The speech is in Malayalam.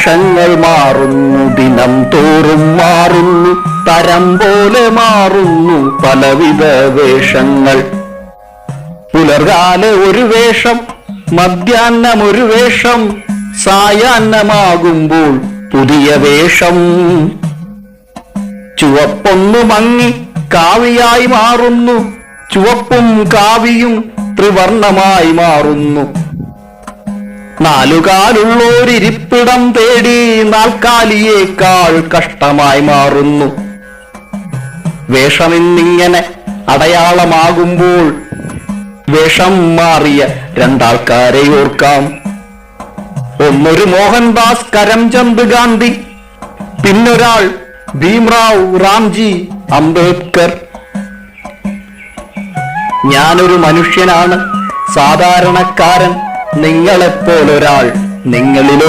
വേഷങ്ങൾ മാറുന്നു, ദിനം തോറും മാറുന്നു, തരം പോലെ മാറുന്നു പലവിധ വേഷങ്ങൾ. പുലർകാല ഒരു വേഷം, മധ്യാഹ്നം ഒരു വേഷം, സായാഹ്നമാകുമ്പോൾ പുതിയ വേഷം. ചുവപ്പൊന്നു മങ്ങി കാവിയായി മാറുന്നു, ചുവപ്പും കാവിയും ത്രിവർണമായി മാറുന്നു. നാലുകാലുള്ളോരിപ്പിടം തേടി നാൽക്കാലിയേക്കാൾ കഷ്ടമായി മാറുന്നു. വേഷമിന്നിങ്ങനെ അടയാളമാകുമ്പോൾ വേഷം മാറിയ രണ്ടാൾക്കാരെ ഓർക്കാം. ഒന്നൊരു മോഹൻദാസ് കരംചന്ദ് ഗാന്ധി, പിന്നൊരാൾ ഭീംറാവ് റാംജി അംബേദ്കർ. ഞാനൊരു മനുഷ്യനാണ്, സാധാരണക്കാരൻ, നിങ്ങളെപ്പോലൊരാൾ, നിങ്ങളിലൊരാൾ.